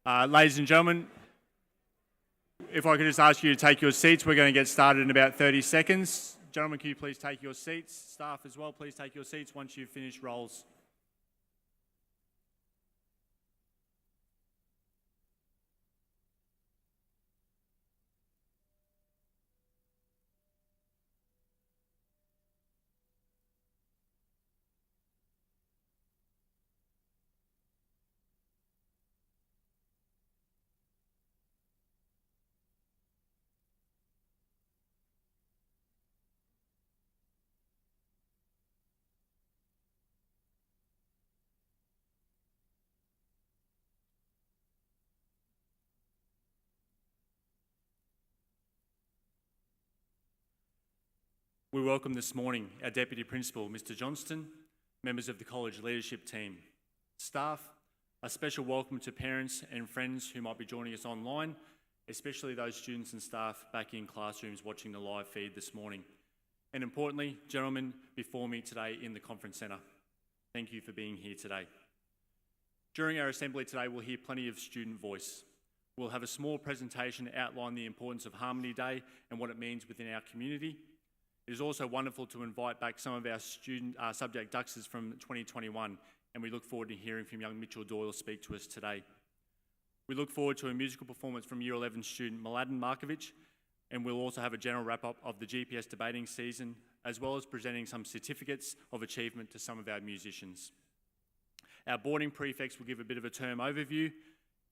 Ladies and gentlemen, if I could just ask you to take your seats, we're going to get started in about 30 seconds. Gentlemen, can you please take your seats? Staff as well, please take your seats once you've finished rolls. We welcome this morning our Deputy Principal, Mr. Johnston, members of the college leadership team, staff, a special welcome to parents and friends who might be joining us online, especially those students and staff back in classrooms watching the live feed this morning. And importantly, gentlemen before me today in the conference centre, thank you for being here today. During our assembly today, we'll hear plenty of student voice. We'll have a small presentation to outline the importance of Harmony Day and what it means within our community. It is also wonderful to invite back some of our student subject duxers from 2021, and we look forward to hearing from young Mitchell Doyle speak to us today. We look forward to a musical performance from Year 11 student Mladen Markovic, and we'll also have a general wrap-up of the GPS debating season, as well as presenting some certificates of achievement to some of our musicians. Our boarding prefects will give a bit of a term overview,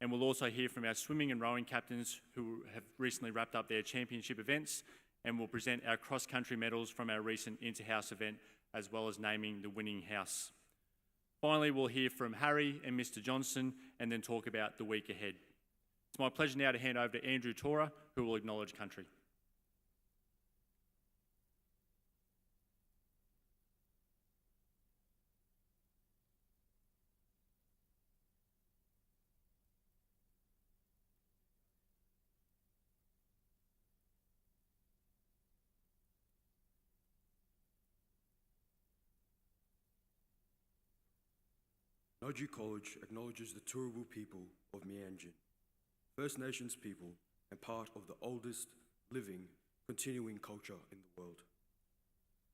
and we'll also hear from our swimming and rowing captains who have recently wrapped up their championship events, and we'll present our cross-country medals from our recent inter-house event, as well as naming the winning house. Finally, we'll hear from Harry and Mr. Johnston, and then talk about the week ahead. It's my pleasure now to hand over to Andrew Tora, who will acknowledge country. Nudgee College acknowledges the Turrbal people of Meanjin, First Nations people and part of the oldest living, continuing culture in the world.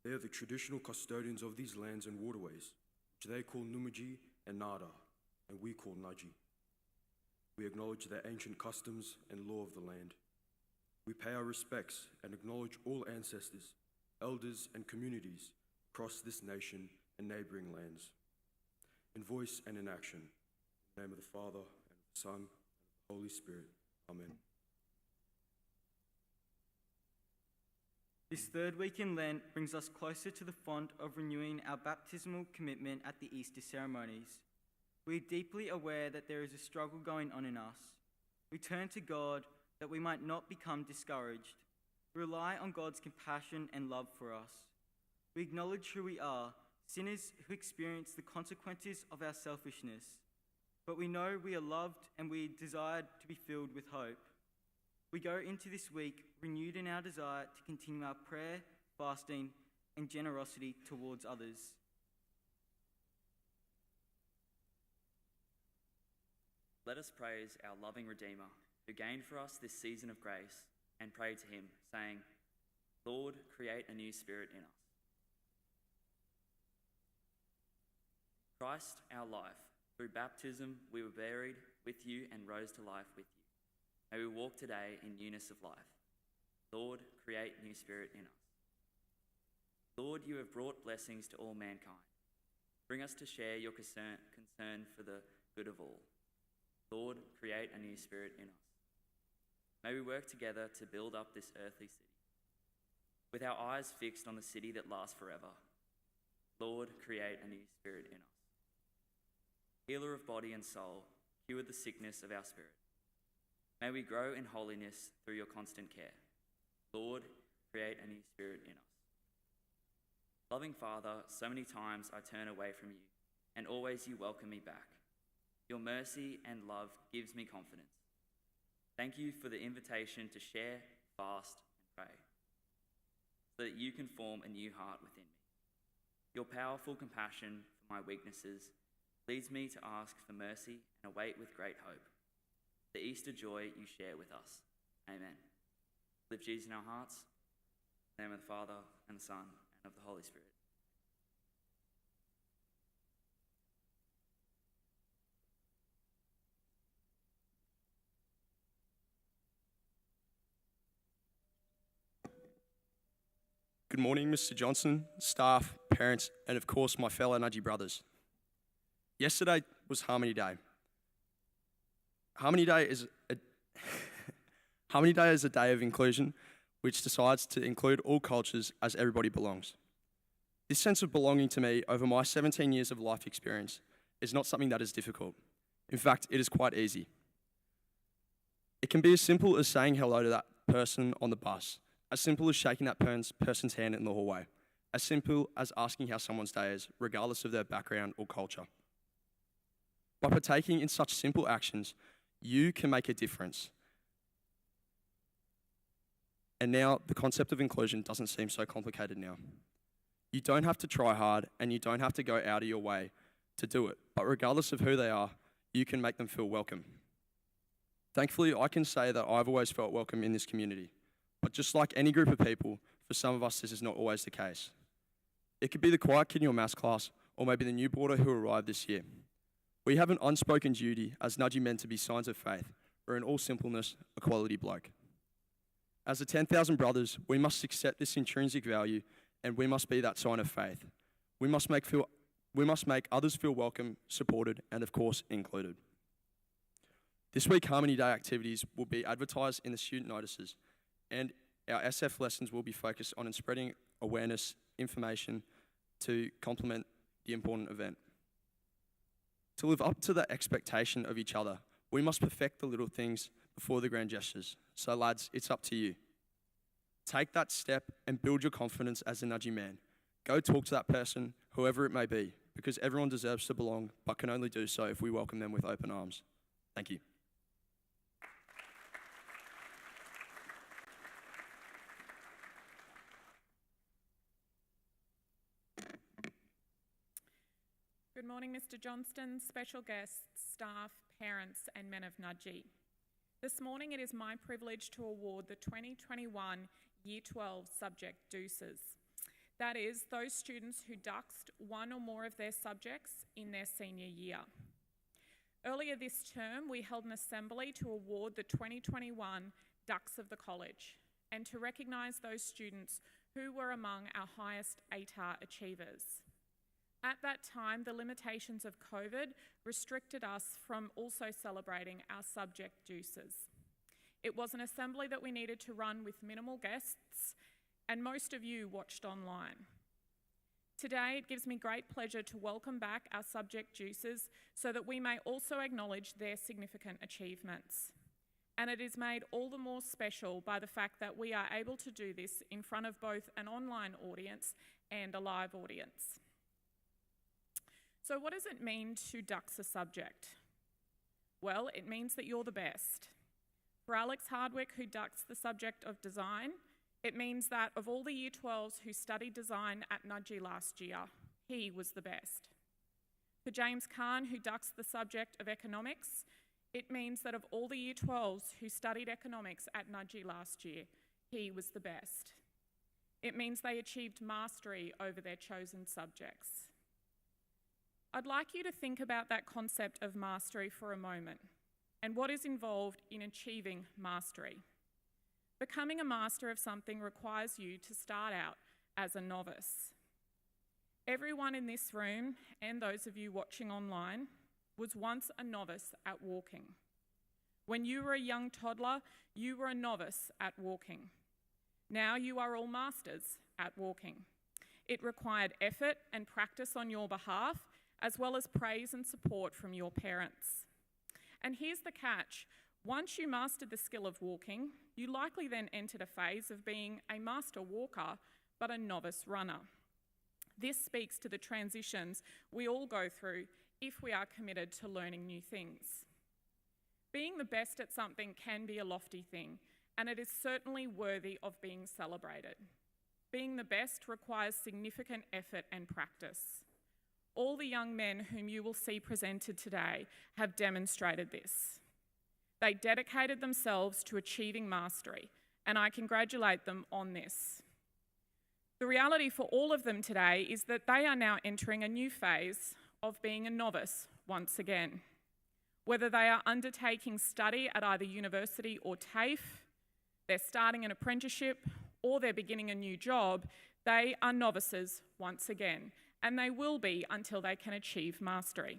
They are the traditional custodians of these lands and waterways, which they call Numuji and Nada, and we call Nudgee. We acknowledge their ancient customs and law of the land. We pay our respects and acknowledge all ancestors, elders and communities across this nation and neighbouring lands, in voice and in action. In the name of the Father, and of the Son, and of the Holy Spirit. Amen. This third week in Lent brings us closer to the font of renewing our baptismal commitment at the Easter ceremonies. We are deeply aware that there is a struggle going on in us. We turn to God that we might not become discouraged. We rely on God's compassion and love for us. We acknowledge who we are, sinners who experience the consequences of our selfishness. But we know we are loved and we desire to be filled with hope. We go into this week renewed in our desire to continue our prayer, fasting, and generosity towards others. Let us praise our loving Redeemer, who gained for us this season of grace, and pray to him, saying, Lord, create a new spirit in us. Christ, our life, through baptism we were buried with you and rose to life with you. May we walk today in newness of life. Lord, create new spirit in us. Lord, you have brought blessings to all mankind. Bring us to share your concern for the good of all. Lord, create a new spirit in us. May we work together to build up this earthly city, with our eyes fixed on the city that lasts forever. Lord, create a new spirit in us. Healer of body and soul, cure the sickness of our spirit. May we grow in holiness through your constant care. Lord, create a new spirit in us. Loving Father, so many times I turn away from you, and always you welcome me back. Your mercy and love gives me confidence. Thank you for the invitation to share, fast, and pray, so that you can form a new heart within me. Your powerful compassion for my weaknesses leads me to ask for mercy and await with great hope. the Easter joy you share with us. Amen. Lift Jesus in our hearts. In the name of the Father, and the Son, and of the Holy Spirit. Good morning, Mr. Johnson, staff, parents, and of course my fellow Nudgy brothers. Yesterday was Harmony Day. Harmony Day is a day of inclusion which decides to include all cultures as everybody belongs. This sense of belonging to me over my 17 years of life experience is not something that is difficult. In fact, it is quite easy. It can be as simple as saying hello to that person on the bus, as simple as shaking that person's hand in the hallway, as simple as asking how someone's day is, regardless of their background or culture. By partaking in such simple actions, you can make a difference. And now the concept of inclusion doesn't seem so complicated now. You don't have to try hard and you don't have to go out of your way to do it, but regardless of who they are, you can make them feel welcome. Thankfully, I can say that I've always felt welcome in this community. But just like any group of people, for some of us this is not always the case. It could be the quiet kid in your maths class, or maybe the new boarder who arrived this year. We have an unspoken duty as Nudgy men to be signs of faith, or in all simpleness, a quality bloke. As the 10,000 brothers, we must accept this intrinsic value, and we must be that sign of faith. We must make others feel welcome, supported, and of course, included. This week, Harmony Day activities will be advertised in the student notices, and our SF lessons will be focused on spreading awareness, information to complement the important event. To live up to the expectation of each other, we must perfect the little things before the grand gestures. So lads, it's up to you. Take that step and build your confidence as a Nudgy man. Go talk to that person, whoever it may be, because everyone deserves to belong, but can only do so if we welcome them with open arms. Thank you. Good morning, Mr. Johnston, special guests, staff, parents, and men of Nudgy. This morning it is my privilege to award the 2021 Year 12 subject deuces. That is, those students who duxed one or more of their subjects in their senior year. Earlier this term, we held an assembly to award the 2021 Ducks of the College and to recognise those students who were among our highest ATAR achievers. At that time, the limitations of COVID restricted us from also celebrating our subject deuces. It was an assembly that we needed to run with minimal guests, and most of you watched online. Today, it gives me great pleasure to welcome back our subject deuces so that we may also acknowledge their significant achievements. And it is made all the more special by the fact that we are able to do this in front of both an online audience and a live audience. So what does it mean to dux a subject? Well, it means that you're the best. For Alex Hardwick, who duxed the subject of design, it means that of all the Year 12s who studied design at Nudgy last year, he was the best. For James Kahn, who duxed the subject of economics, it means that of all the Year 12s who studied economics at Nudgy last year, he was the best. It means they achieved mastery over their chosen subjects. I'd like you to think about that concept of mastery for a moment and what is involved in achieving mastery. Becoming a master of something requires you to start out as a novice. Everyone in this room and those of you watching online was once a novice at walking. When you were a young toddler, you were a novice at walking. Now you are all masters at walking. It required effort and practice on your behalf, as well as praise and support from your parents. And here's the catch. Once you mastered the skill of walking, you likely then entered a phase of being a master walker, but a novice runner. This speaks to the transitions we all go through if we are committed to learning new things. Being the best at something can be a lofty thing, and it is certainly worthy of being celebrated. Being the best requires significant effort and practice. All the young men whom you will see presented today have demonstrated this. They dedicated themselves to achieving mastery, and I congratulate them on this. The reality for all of them today is that they are now entering a new phase of being a novice once again. Whether they are undertaking study at either university or TAFE, they're starting an apprenticeship, or they're beginning a new job, they are novices once again, and they will be until they can achieve mastery.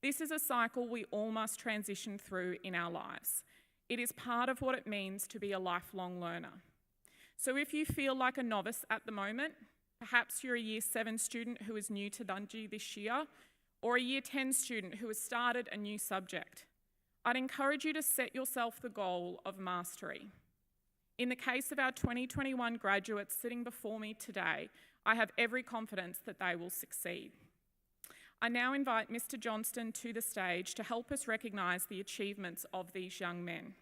This is a cycle we all must transition through in our lives. It is part of what it means to be a lifelong learner. So if you feel like a novice at the moment, perhaps you're a Year 7 student who is new to Dungee this year, or a Year 10 student who has started a new subject, I'd encourage you to set yourself the goal of mastery. In the case of our 2021 graduates sitting before me today, I have every confidence that they will succeed. I now invite Mr. Johnston to the stage to help us recognise the achievements of these young men.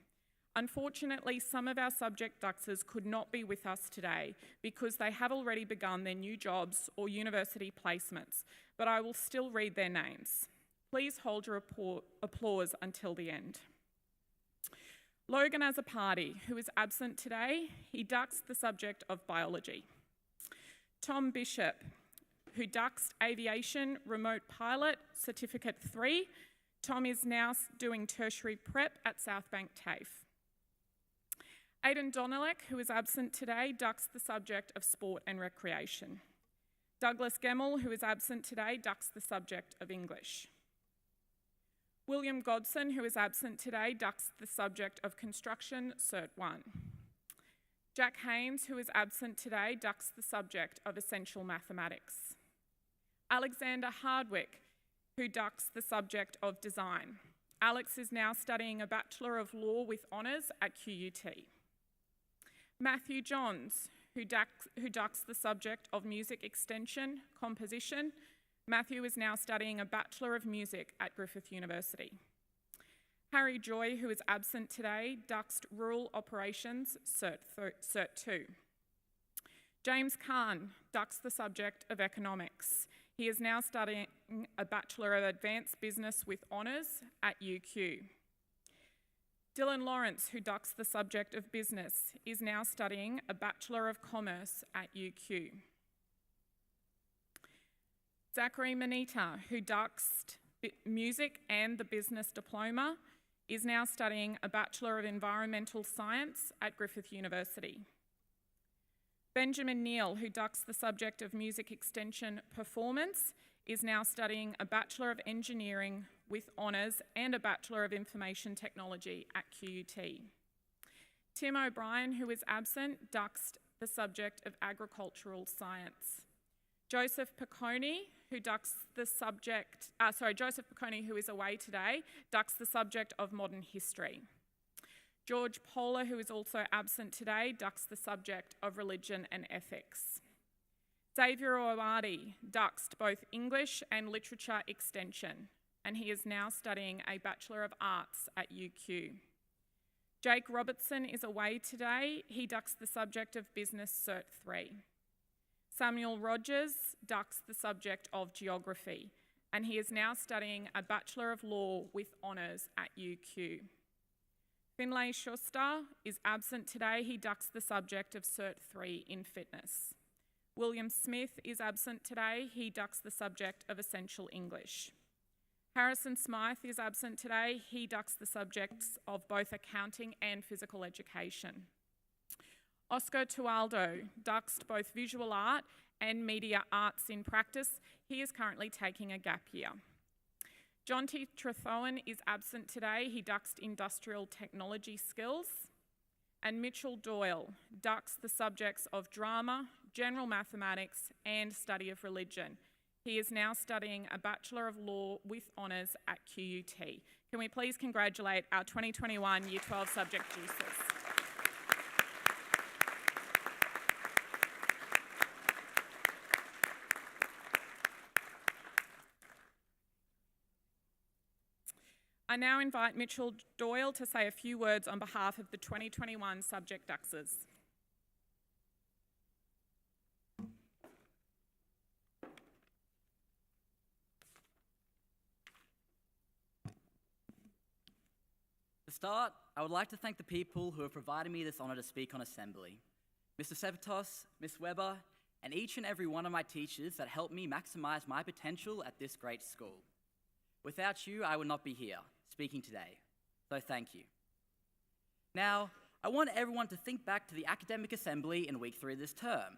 Unfortunately, some of our subject duxers could not be with us today because they have already begun their new jobs or university placements, but I will still read their names. Please hold your applause until the end. Logan Azzopardi, who is absent today, he ducks the subject of biology. Tom Bishop, who ducks aviation remote pilot certificate 3. Tom is now doing tertiary prep at Southbank TAFE. Aidan Donalek, who is absent today, ducks the subject of sport and recreation. Douglas Gemmell, who is absent today, ducks the subject of English. William Godson, who is absent today, ducks the subject of construction Cert 1. Jack Haynes, who is absent today, ducks the subject of essential mathematics. Alexander Hardwick, who ducks the subject of design. Alex is now studying a Bachelor of Law with honours at QUT. Matthew Johns, who ducks the subject of music extension, composition. Matthew is now studying a Bachelor of Music at Griffith University. Harry Joy, who is absent today, ducks Rural Operations Cert 2. James Kahn ducks the subject of economics. He is now studying a Bachelor of Advanced Business with honours at UQ. Dylan Lawrence, who ducks the subject of business, is now studying a Bachelor of Commerce at UQ. Zachary Manita, who ducks music and the business diploma, is now studying a Bachelor of Environmental Science at Griffith University. Benjamin Neal, who ducks the subject of music extension performance, is now studying a Bachelor of Engineering with honours and a Bachelor of Information Technology at QUT. Tim O'Brien, who is absent, ducks the subject of Agricultural Science. Joseph Piccone, who who is away today, ducks the subject of Modern History. George Polar, who is also absent today, ducks the subject of Religion and Ethics. Xavier Owadi ducks both English and Literature Extension, and he is now studying a Bachelor of Arts at UQ. Jake Robertson is away today. He ducks the subject of Business Cert 3. Samuel Rogers ducks the subject of Geography, and he is now studying a Bachelor of Law with honours at UQ. Finlay Schuster is absent today. He ducks the subject of Cert 3 in Fitness. William Smith is absent today. He ducks the subject of Essential English. Harrison Smythe is absent today. He ducks the subjects of both accounting and physical education. Oscar Tualdo ducks both visual art and media arts in practice. He is currently taking a gap year. John T. Trethowan is absent today. He ducks industrial technology skills. And Mitchell Doyle ducks the subjects of drama, general mathematics, and study of religion. He is now studying a Bachelor of Law with honours at QUT. Can we please congratulate our 2021 Year 12 subject juicers? I now invite Mitchell Doyle to say a few words on behalf of the 2021 subject duxers. The start, I would like to thank the people who have provided me this honour to speak on Assembly. Mr. Sevatos, Miss Weber, and each and every one of my teachers that helped me maximise my potential at this great school. Without you, I would not be here, speaking today. So thank you. Now, I want everyone to think back to the academic assembly in week 3 of this term,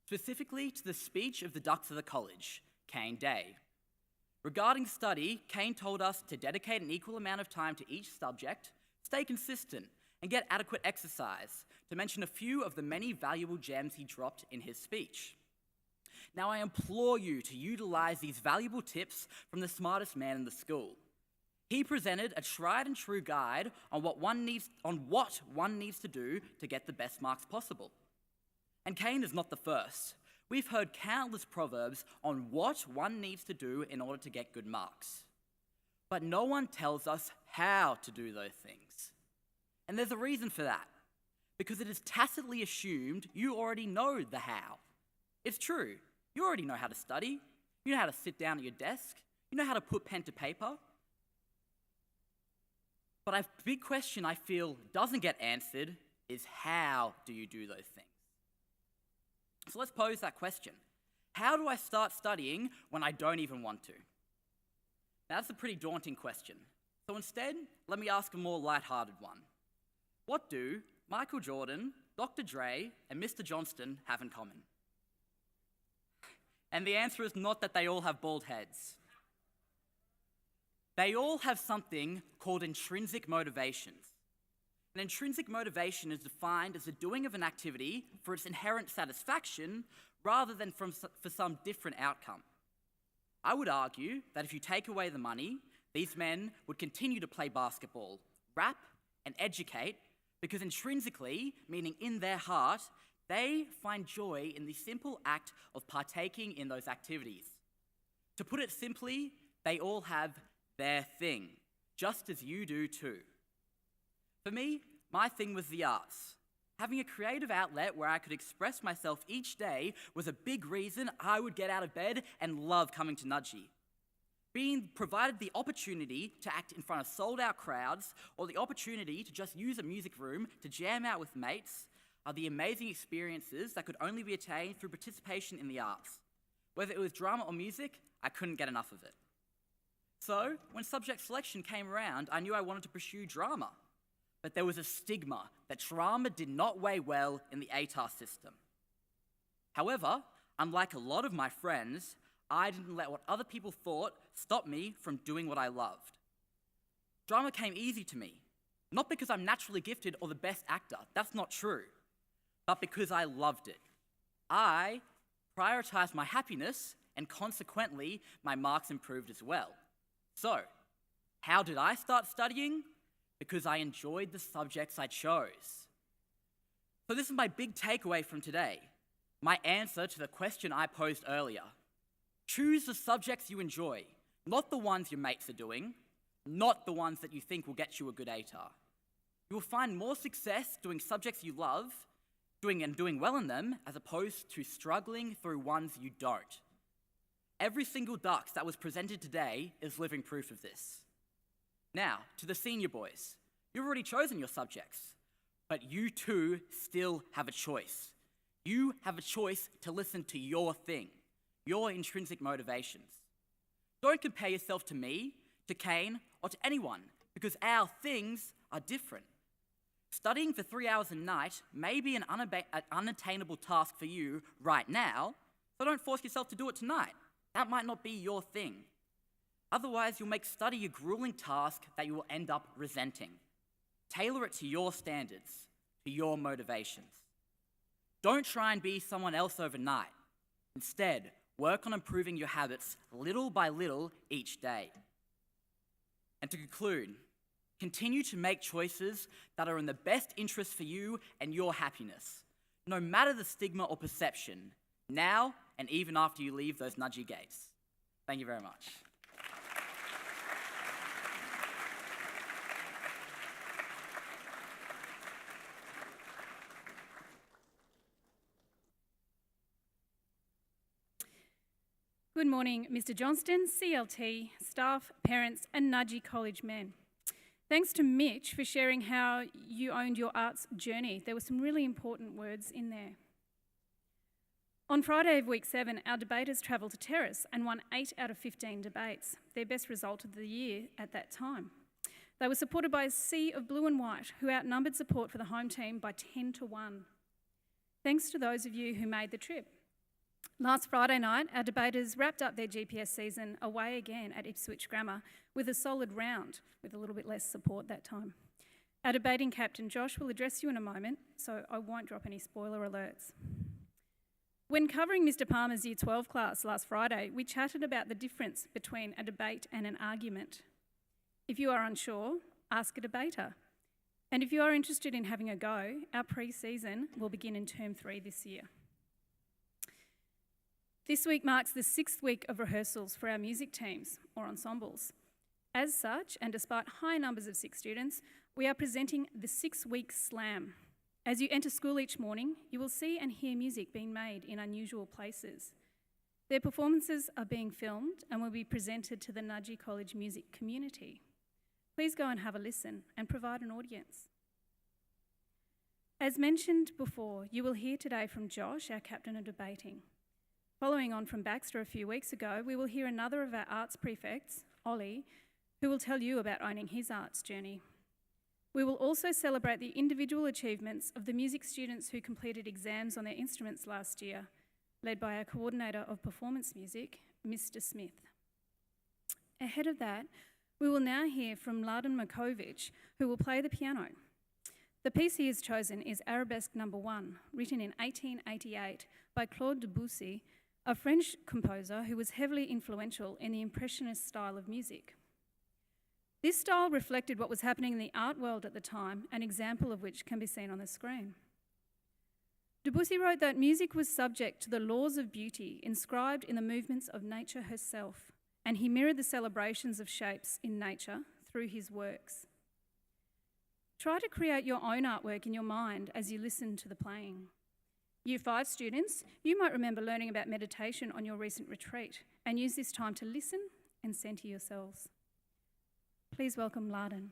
specifically to the speech of the Dux of the college, Kane Day. Regarding study, Kane told us to dedicate an equal amount of time to each subject, stay consistent, and get adequate exercise, to mention a few of the many valuable gems he dropped in his speech. Now, I implore you to utilize these valuable tips from the smartest man in the school. He presented a tried and true guide on what one needs to do to get the best marks possible. And Kane is not the first. We've heard countless proverbs on what one needs to do in order to get good marks. But no one tells us how to do those things. And there's a reason for that. Because it is tacitly assumed you already know the how. It's true. You already know how to study. You know how to sit down at your desk. You know how to put pen to paper. But a big question I feel doesn't get answered is how do you do those things? So let's pose that question. How do I start studying when I don't even want to? Now, that's a pretty daunting question. So instead, let me ask a more lighthearted one. What do Michael Jordan, Dr. Dre, and Mr. Johnston have in common? And the answer is not that they all have bald heads. They all have something called intrinsic motivations. And intrinsic motivation is defined as the doing of an activity for its inherent satisfaction rather than for some different outcome. I would argue that if you take away the money, these men would continue to play basketball, rap, and educate because intrinsically, meaning in their heart, they find joy in the simple act of partaking in those activities. To put it simply, they all have their thing, just as you do too. For me, my thing was the arts. Having a creative outlet where I could express myself each day was a big reason I would get out of bed and love coming to Nudgee. Being provided the opportunity to act in front of sold-out crowds or the opportunity to just use a music room to jam out with mates are the amazing experiences that could only be attained through participation in the arts. Whether it was drama or music, I couldn't get enough of it. So, when subject selection came around, I knew I wanted to pursue drama. But there was a stigma that drama did not weigh well in the ATAR system. However, unlike a lot of my friends, I didn't let what other people thought stop me from doing what I loved. Drama came easy to me, not because I'm naturally gifted or the best actor, that's not true, but because I loved it. I prioritized my happiness, and consequently, my marks improved as well. So, how did I start studying? Because I enjoyed the subjects I chose. So this is my big takeaway from today, my answer to the question I posed earlier. Choose the subjects you enjoy, not the ones your mates are doing, not the ones that you think will get you a good ATAR. You will find more success doing subjects you love, doing well in them, as opposed to struggling through ones you don't. Every single Dux that was presented today is living proof of this. Now, to the senior boys, you've already chosen your subjects, but you too still have a choice. You have a choice to listen to your thing, your intrinsic motivations. Don't compare yourself to me, to Kane, or to anyone, because our things are different. Studying for 3 hours a night may be an unattainable task for you right now, so don't force yourself to do it tonight. That might not be your thing. Otherwise, you'll make study a grueling task that you will end up resenting. Tailor it to your standards, to your motivations. Don't try and be someone else overnight. Instead, work on improving your habits little by little each day. And to conclude, continue to make choices that are in the best interest for you and your happiness, no matter the stigma or perception, now and even after you leave those Nudgee gates. Thank you very much. Good morning, Mr. Johnston, CLT, staff, parents and Nudgee College men. Thanks to Mitch for sharing how you owned your arts journey. There were some really important words in there. On Friday of week 7, our debaters travelled to Terrace and won 8 out of 15 debates, their best result of the year at that time. They were supported by a sea of blue and white who outnumbered support for the home team by 10 to 1. Thanks to those of you who made the trip. Last Friday night, our debaters wrapped up their GPS season away again at Ipswich Grammar with a solid round, with a little bit less support that time. Our debating captain, Josh, will address you in a moment, so I won't drop any spoiler alerts. When covering Mr. Palmer's Year 12 class last Friday, we chatted about the difference between a debate and an argument. If you are unsure, ask a debater. And if you are interested in having a go, our pre-season will begin in Term 3 this year. This week marks the 6th week of rehearsals for our music teams, or ensembles. As such, and despite high numbers of 6 students, we are presenting the 6-week slam. As you enter school each morning, you will see and hear music being made in unusual places. Their performances are being filmed and will be presented to the Nudgee College music community. Please go and have a listen and provide an audience. As mentioned before, you will hear today from Josh, our captain of debating. Following on from Baxter a few weeks ago, we will hear another of our arts prefects, Ollie, who will tell you about owning his arts journey. We will also celebrate the individual achievements of the music students who completed exams on their instruments last year, led by our Coordinator of Performance Music, Mr. Smith. Ahead of that, we will now hear from Mladen Makovic, who will play the piano. The piece he has chosen is Arabesque No. 1, written in 1888 by Claude Debussy, a French composer who was heavily influential in the Impressionist style of music. This style reflected what was happening in the art world at the time, an example of which can be seen on the screen. Debussy wrote that music was subject to the laws of beauty inscribed in the movements of nature herself, and he mirrored the celebrations of shapes in nature through his works. Try to create your own artwork in your mind as you listen to the playing. Year 5 students, you might remember learning about meditation on your recent retreat and use this time to listen and centre yourselves. Please welcome Mladen.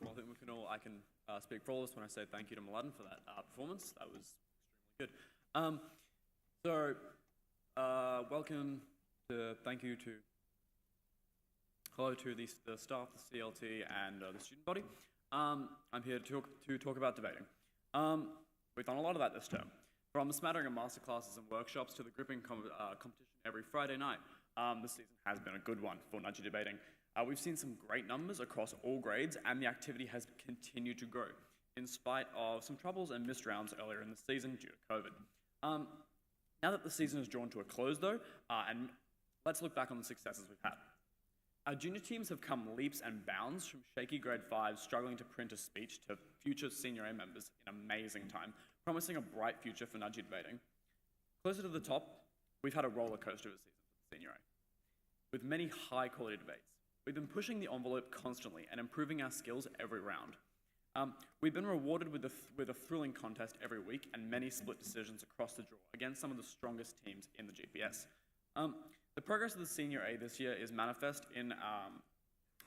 Well, I can speak for all of us when I say thank you to Mladen for that performance. That was extremely good. Welcome thank you to, hello to the staff, the CLT, and the student body. I'm here to talk about debating. We've done a lot of that this term. From a smattering of masterclasses and workshops to the gripping competition every Friday night, this season has been a good one for Nudgy debating. We've seen some great numbers across all grades, and the activity has continued to grow, in spite of some troubles and missed rounds earlier in the season due to COVID. Now that the season is drawn to a close, though, and let's look back on the successes we've had. Our junior teams have come leaps and bounds from shaky grade 5s struggling to print a speech to future senior A members in amazing time, promising a bright future for Nudgy debating. Closer to the top, we've had a roller coaster of a season for senior A, with many high-quality debates. We've been pushing the envelope constantly and improving our skills every round. We've been rewarded with a thrilling contest every week and many split decisions across the draw against some of the strongest teams in the GPS. The progress of the Senior A this year is manifest in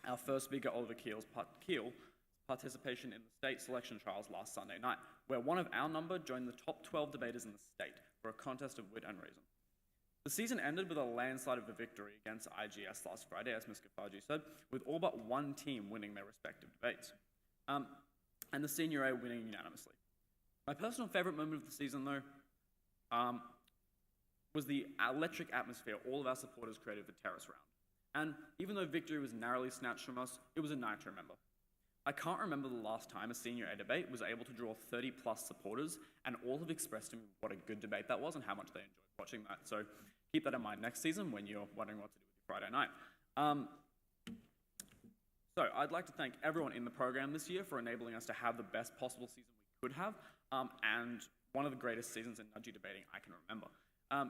our first speaker, Oliver Keel's participation in the state selection trials last Sunday night, where one of our number joined the top 12 debaters in the state for a contest of wit and reason. The season ended with a landslide of a victory against IGS last Friday, as Ms. Kafaji said, with all but one team winning their respective debates, and the Senior A winning unanimously. My personal favourite moment of the season, though, was the electric atmosphere all of our supporters created for Terrace Round. And even though victory was narrowly snatched from us, it was a night to remember. I can't remember the last time a Senior A debate was able to draw 30 plus supporters, and all have expressed to me what a good debate that was and how much they enjoyed watching that. So keep that in mind next season when you're wondering what to do with your Friday night. So I'd like to thank everyone in the program this year for enabling us to have the best possible season we could have, and one of the greatest seasons in Nudgy debating I can remember.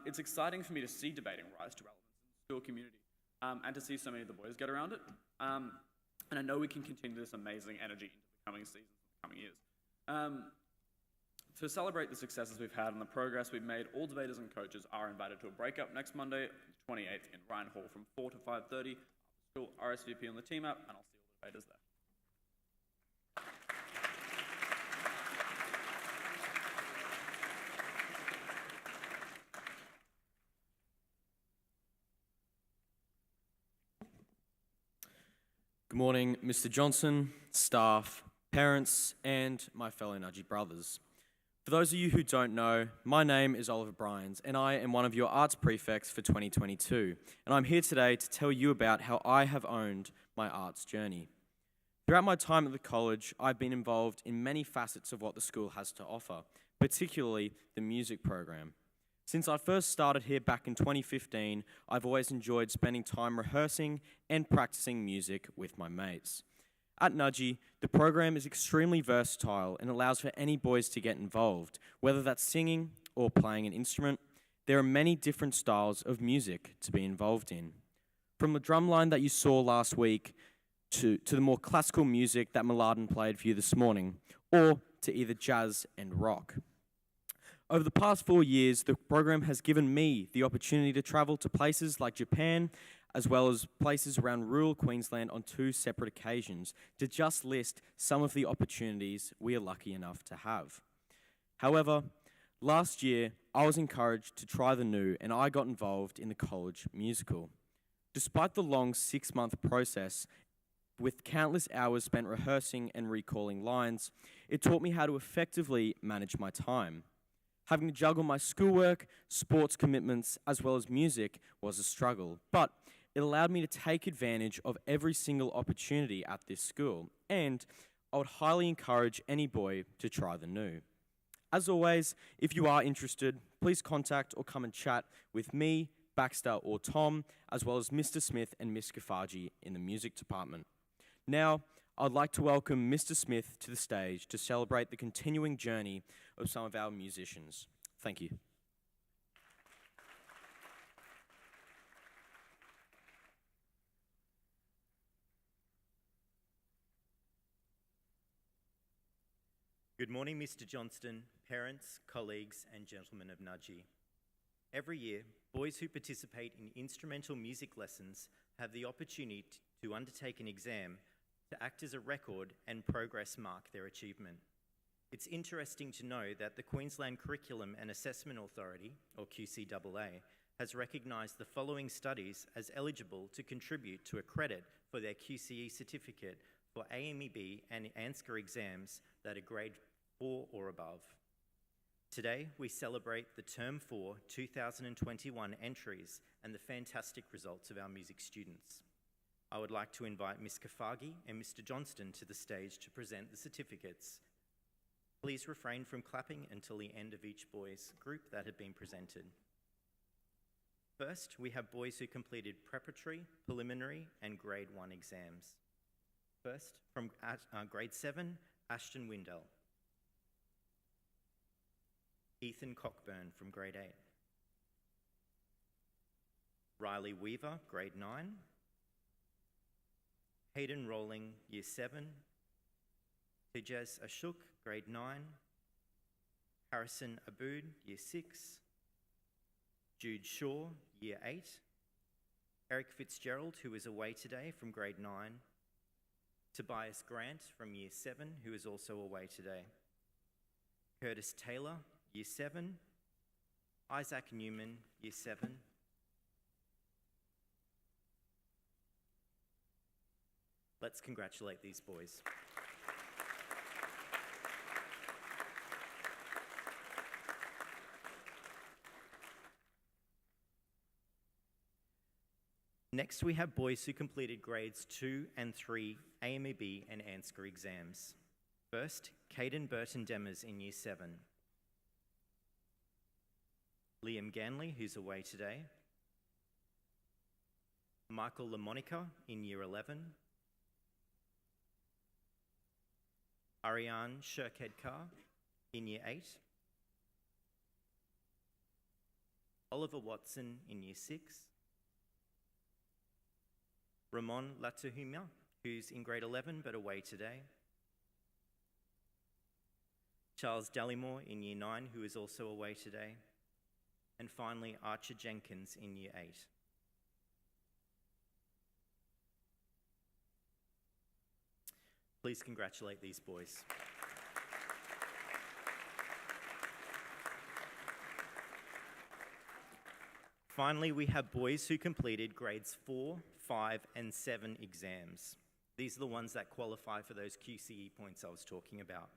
It's exciting for me to see debating rise to relevance in the school community, and to see so many of the boys get around it. And I know we can continue this amazing energy into the coming seasons and the coming years. To celebrate the successes we've had and the progress we've made, all debaters and coaches are invited to a breakup next Monday, the 28th, in Ryan Hall from 4 to 5:30. School RSVP on the team app, and I'll see all the debaters there. Good morning, Mr. Johnson, staff, parents, and my fellow Nudgy brothers. For those of you who don't know, my name is Oliver Bryans, and I am one of your arts prefects for 2022. And I'm here today to tell you about how I have owned my arts journey. Throughout my time at the college, I've been involved in many facets of what the school has to offer, particularly the music program. Since I first started here back in 2015, I've always enjoyed spending time rehearsing and practicing music with my mates. At Nudgy, the program is extremely versatile and allows for any boys to get involved, whether that's singing or playing an instrument. There are many different styles of music to be involved in. From the drumline that you saw last week to the more classical music that Mladen played for you this morning, or to either jazz and rock. Over the past 4 years, the program has given me the opportunity to travel to places like Japan, as well as places around rural Queensland on 2 separate occasions, to just list some of the opportunities we are lucky enough to have. However, last year, I was encouraged to try the new, and I got involved in the college musical. Despite the long 6-month process, with countless hours spent rehearsing and recalling lines, it taught me how to effectively manage my time. Having to juggle my schoolwork, sports commitments, as well as music was a struggle, but it allowed me to take advantage of every single opportunity at this school, and I would highly encourage any boy to try the new. As always, if you are interested, please contact or come and chat with me, Baxter, or Tom, as well as Mr. Smith and Miss Kafaji in the music department. Now, I'd like to welcome Mr. Smith to the stage to celebrate the continuing journey of some of our musicians. Thank you. Good morning, Mr. Johnston, parents, colleagues, and gentlemen of Nudgy. Every year, boys who participate in instrumental music lessons have the opportunity to undertake an exam to act as a record and progress mark their achievement. It's interesting to know that the Queensland Curriculum and Assessment Authority, or QCAA, has recognised the following studies as eligible to contribute to a credit for their QCE certificate for AMEB and ANSCA exams that are grade 4 or above. Today, we celebrate the Term 4 2021 entries and the fantastic results of our music students. I would like to invite Ms. Kafagi and Mr. Johnston to the stage to present the certificates. Please refrain from clapping until the end of each boys group that had been presented. First, we have boys who completed preparatory, preliminary, and grade 1 exams. First, from grade 7, Ashton Windell. Ethan Cockburn from grade 8. Riley Weaver, grade 9. Hayden Rowling, year 7. Tijaz Ashok, grade 9. Harrison Abood, year 6. Jude Shaw, year 8. Eric Fitzgerald, who is away today, from grade 9. Tobias Grant from year 7, who is also away today. Curtis Taylor, year 7. Isaac Newman, year 7. Let's congratulate these boys. Next, we have boys who completed grades 2 and 3 AMEB and ANSCA exams. First, Caden Burton Demers in year 7. Liam Ganley, who's away today. Michael LaMonica in year 11. Ariane Shirkedkar in year 8. Oliver Watson in year 6. Ramon Latuhumia, who's in grade 11 but away today. Charles Dallymore in year 9, who is also away today. And finally, Archer Jenkins in year 8. Please congratulate these boys. Finally, we have boys who completed grades 4, 5, and 7 exams. These are the ones that qualify for those QCE points I was talking about.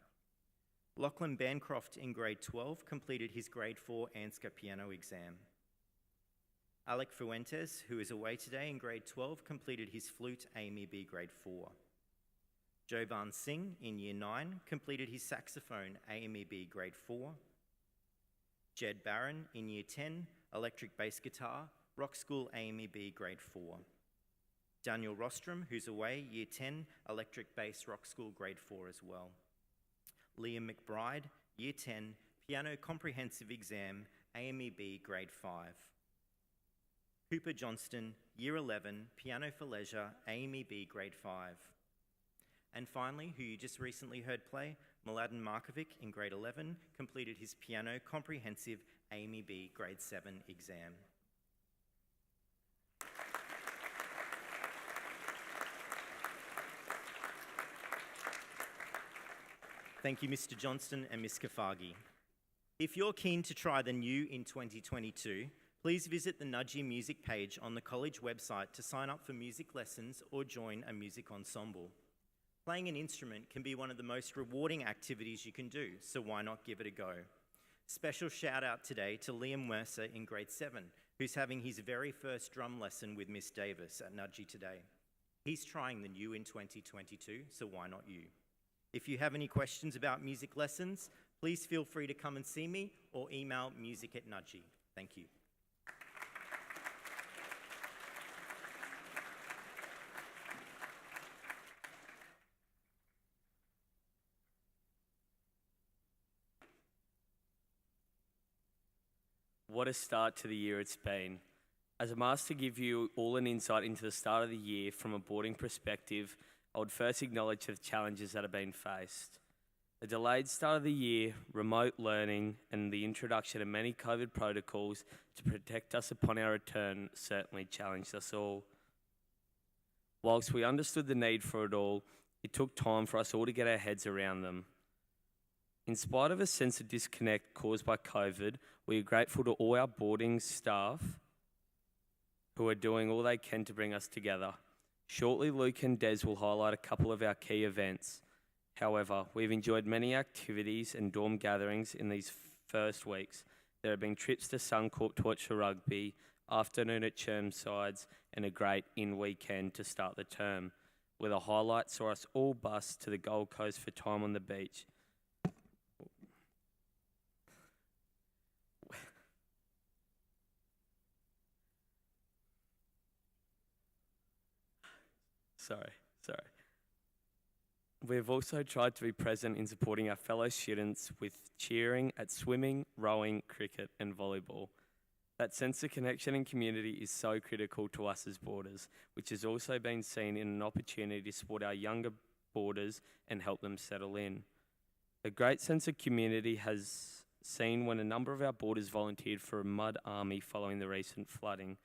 Lachlan Bancroft in grade 12 completed his grade 4 ANSCA piano exam. Alec Fuentes, who is away today in grade 12, completed his flute AMEB grade 4. Jovan Singh in year 9 completed his saxophone AMEB grade 4. Jed Barron in year 10, electric bass guitar, rock school AMEB grade 4. Daniel Rostrom, who's away, year 10, electric bass rock school grade 4 as well. Liam McBride, year 10, piano comprehensive exam, AMEB grade 5. Cooper Johnston, year 11, piano for leisure, AMEB grade 5. And finally, who you just recently heard play, Mladen Markovic in grade 11, completed his piano comprehensive AMEB grade 7 exam. Thank you, Mr. Johnston and Ms. Kafagi. If you're keen to try the new in 2022, please visit the Nudgee Music page on the college website to sign up for music lessons or join a music ensemble. Playing an instrument can be one of the most rewarding activities you can do, so why not give it a go? Special shout out today to Liam Mercer in grade 7, who's having his very first drum lesson with Miss Davis at Nudgee today. He's trying the new in 2022, so why not you? If you have any questions about music lessons, please feel free to come and see me or email music@Nudgee. Thank you. What a start to the year it's been. As I'm asked to give you all an insight into the start of the year from a boarding perspective, I would first acknowledge the challenges that have been faced. The delayed start of the year, remote learning, and the introduction of many COVID protocols to protect us upon our return certainly challenged us all. Whilst we understood the need for it all, It took time for us all to get our heads around them. In spite of a sense of disconnect caused by COVID, we are grateful to all our boarding staff who are doing all they can to bring us together. Shortly, Luke and Des will highlight a couple of our key events. However, we've enjoyed many activities and dorm gatherings in these first weeks. There have been trips to Suncorp to watch the rugby, afternoon at Chermsides, and a great in-weekend to start the term, where the highlight saw us all bus to the Gold Coast for time on the beach. Sorry. We've also tried to be present in supporting our fellow students with cheering at swimming, rowing, cricket and volleyball. That sense of connection and community is so critical to us as boarders, which has also been seen in an opportunity to support our younger boarders and help them settle in. A great sense of community has seen when a number of our boarders volunteered for a mud army following the recent flooding.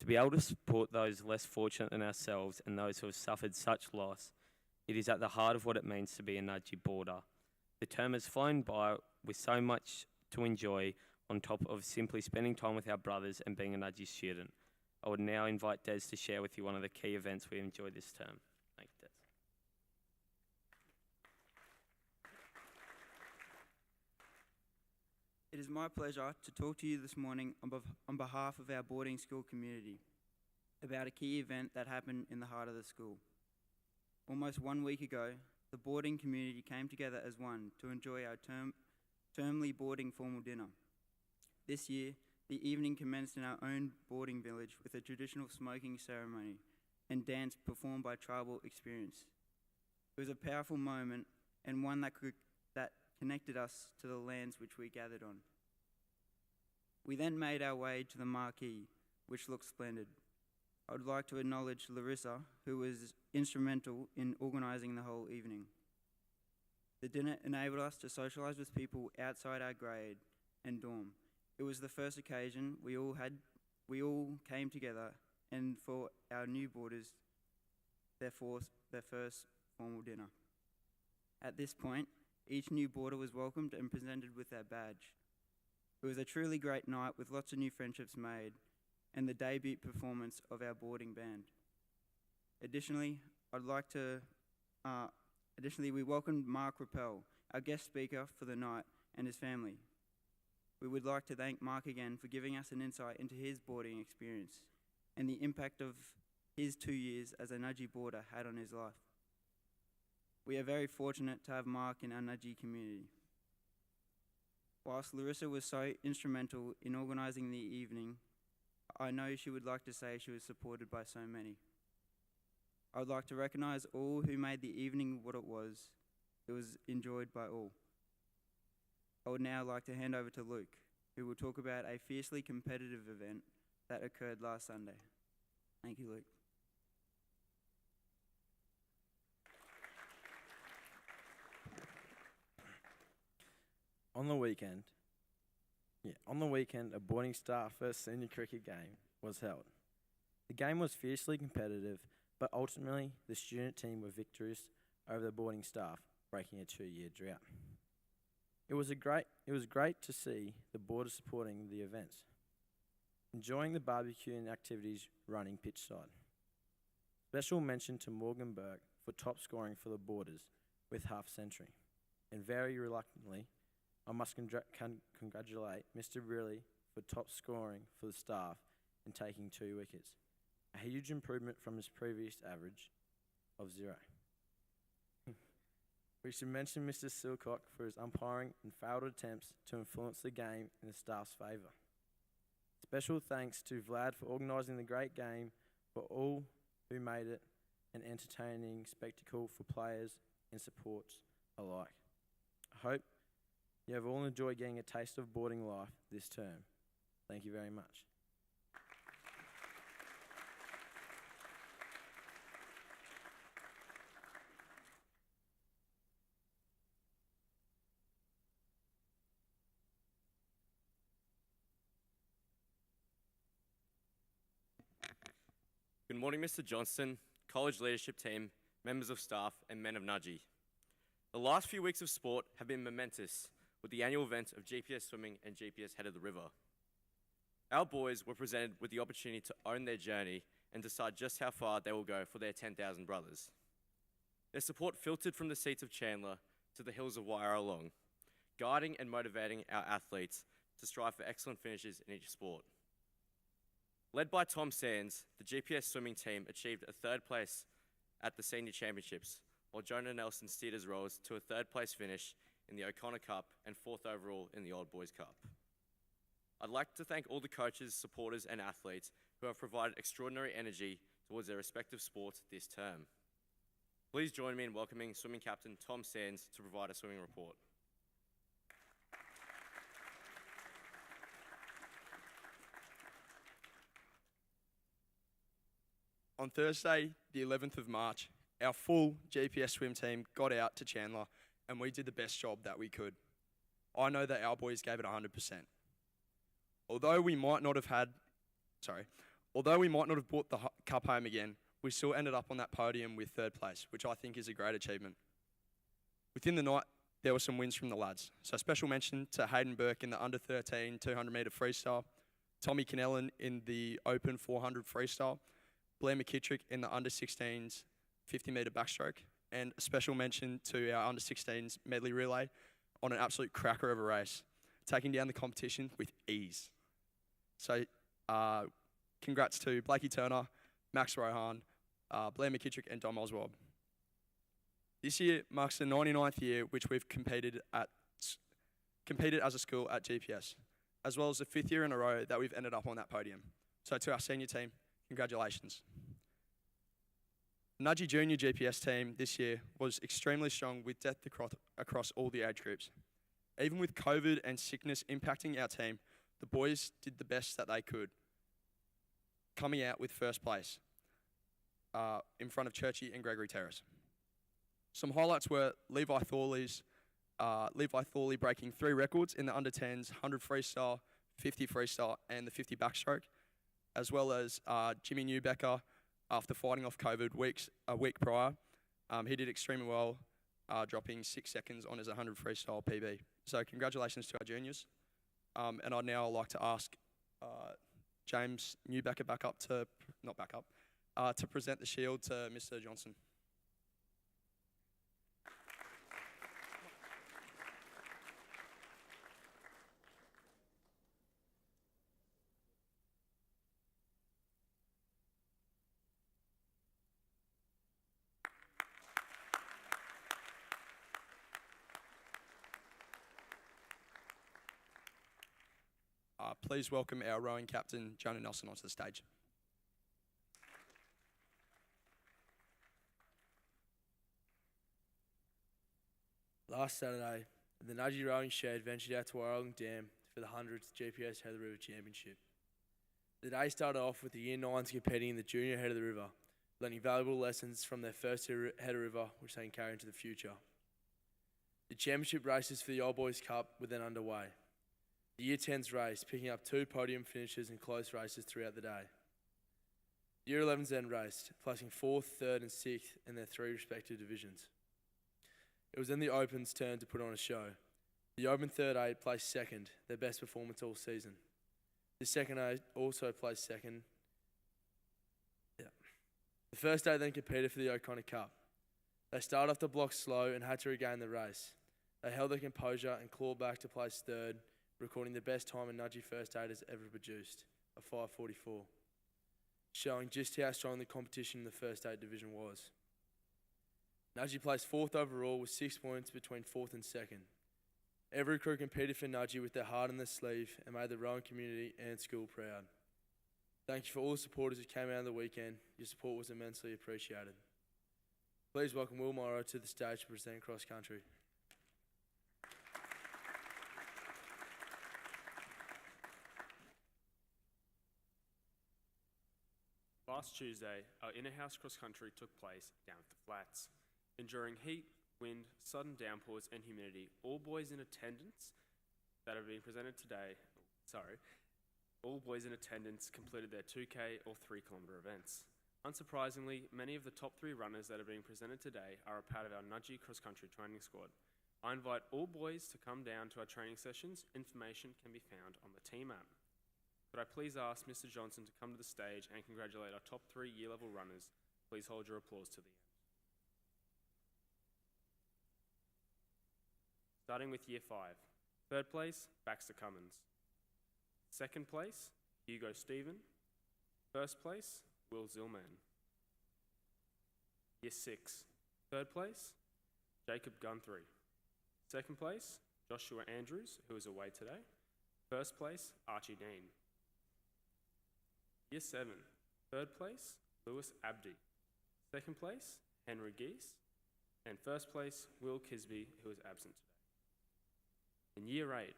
To be able to support those less fortunate than ourselves and those who have suffered such loss, it is at the heart of what it means to be a Nudgee boarder. The term has flown by with so much to enjoy on top of simply spending time with our brothers and being a Nudgee student. I would now invite Des to share with you one of the key events we enjoyed this term. Thanks, Des. It is my pleasure to talk to you this morning on behalf of our boarding school community about a key event that happened in the heart of the school. Almost 1 week ago, the boarding community came together as one to enjoy our termly boarding formal dinner. This year, the evening commenced in our own boarding village with a traditional smoking ceremony and dance performed by Tribal Experience. It was a powerful moment and one that connected us to the lands which we gathered on. We then made our way to the marquee, which looked splendid. I would like to acknowledge Larissa, who was instrumental in organising the whole evening. The dinner enabled us to socialise with people outside our grade and dorm. It was the first occasion we all came together, and for our new boarders, their first formal dinner. At this point, each new boarder was welcomed and presented with their badge. It was a truly great night with lots of new friendships made and the debut performance of our boarding band. Additionally, we welcomed Mark Rappel, our guest speaker for the night, and his family. We would like to thank Mark again for giving us an insight into his boarding experience and the impact of his 2 years as a Nudgee boarder had on his life. We are very fortunate to have Mark in our Nudgee community. Whilst Larissa was so instrumental in organising the evening, I know she would like to say she was supported by so many. I would like to recognise all who made the evening what it was. It was enjoyed by all. I would now like to hand over to Luke, who will talk about a fiercely competitive event that occurred last Sunday. Thank you, Luke. On the weekend, a boarding staff first senior cricket game was held. The game was fiercely competitive, but ultimately the student team were victorious over the boarding staff, breaking a 2-year drought. It was great to see the boarders supporting the events, enjoying the barbecue and activities running pitchside. Special mention to Morgan Burke for top scoring for the boarders with half century, and very reluctantly, I must congratulate Mr. Riley for top scoring for the staff and taking 2 wickets, a huge improvement from his previous average of 0. We should mention Mr. Silcock for his umpiring and failed attempts to influence the game in the staff's favour. Special thanks to Vlad for organising the great game, for all who made it an entertaining spectacle for players and supports alike. I hope you have all enjoyed getting a taste of boarding life this term. Thank you very much. Good morning, Mr. Johnston, college leadership team, members of staff, and men of Nudgee. The last few weeks of sport have been momentous with the annual event of GPS Swimming and GPS Head of the River. Our boys were presented with the opportunity to own their journey and decide just how far they will go for their 10,000 brothers. Their support filtered from the seats of Chandler to the hills of Wyara, guiding and motivating our athletes to strive for excellent finishes in each sport. Led by Tom Sands, the GPS swimming team achieved a third place at the Senior Championships, while Jonah Nelson steered his rowers to a third place finish in the O'Connor Cup and fourth overall in the Old Boys Cup. I'd like to thank all the coaches, supporters, and athletes who have provided extraordinary energy towards their respective sports this term. Please join me in welcoming swimming captain Tom Sands to provide a swimming report. On Thursday, the 11th of March, our full GPS swim team got out to Chandler and we did the best job that we could. I know that our boys gave it 100%. Although we might not have brought the cup home again, we still ended up on that podium with third place, which I think is a great achievement. Within the night, there were some wins from the lads. So special mention to Hayden Burke in the under 13 200 metre freestyle, Tommy Kennellan in the open 400 freestyle, Blair McKittrick in the under 16s 50 metre backstroke, and a special mention to our under 16s medley relay on an absolute cracker of a race, taking down the competition with ease. So congrats to Blakey Turner, Max Rohan, Blair McKittrick and Dom Oswald. This year marks the 99th year which we've competed as a school at GPS, as well as the 5th year in a row that we've ended up on that podium. So to our senior team, congratulations. The Nudgee Junior GPS team this year was extremely strong with depth across all the age groups. Even with COVID and sickness impacting our team, the boys did the best that they could, coming out with first place in front of Churchy and Gregory Terrace. Some highlights were Levi Thorley breaking 3 records in the under 10s, 100 freestyle, 50 freestyle, and the 50 backstroke, as well as Jimmy Newbecker, after fighting off COVID a week prior. He did extremely well, dropping 6 seconds on his 100 freestyle PB. So congratulations to our juniors. And I'd now like to ask James Newbecker to present the shield to Mr. Johnson. Please welcome our rowing captain, Jonah Nelson, onto the stage. Last Saturday, the Nudgee Rowing Shed ventured out to Warralong Dam for the 100th GPS Head of the River Championship. The day started off with the Year 9s competing in the Junior Head of the River, learning valuable lessons from their first Head of River, which they can carry into the future. The championship races for the Old Boys Cup were then underway. The Year 10s race, picking up 2 podium finishes and close races throughout the day. The Year 11s then raced, placing 4th, 3rd and 6th in their 3 respective divisions. It was then the Open's turn to put on a show. The Open 3rd 8 placed 2nd, their best performance all season. The 2nd 8 also placed 2nd. The first 8 then competed for the O'Connor Cup. They started off the block slow and had to regain the race. They held their composure and clawed back to place 3rd, recording the best time a Nudgee first 8 has ever produced, a 5:44, showing just how strong the competition in the first 8 division was. Nudgee placed 4th overall with 6 points between 4th and 2nd. Every crew competed for Nudgee with their heart on their sleeve and made the rowing community and school proud. Thank you for all the supporters who came out on the weekend. Your support was immensely appreciated. Please welcome Will Morrow to the stage to present cross country. Last Tuesday, our inner-house cross-country took place down at the flats. Enduring heat, wind, sudden downpours and humidity, all boys in attendance completed their 2K or 3 kilometre events. Unsurprisingly, many of the top 3 runners that are being presented today are a part of our Nudgee cross-country training squad. I invite all boys to come down to our training sessions. Information can be found on the team app. Could I please ask Mr. Johnson to come to the stage and congratulate our top 3 year-level runners? Please hold your applause to the end. Starting with Year 5. 3rd place, Baxter Cummins. 2nd place, Hugo Stephen. 1st place, Will Zillman. Year 6. 3rd place, Jacob Guthrie. 2nd place, Joshua Andrews, who is away today. 1st place, Archie Dean. Year 7. 3rd place, Lewis Abdi. 2nd place, Henry Geese. And 1st place, Will Kisby, who is absent today. In Year 8.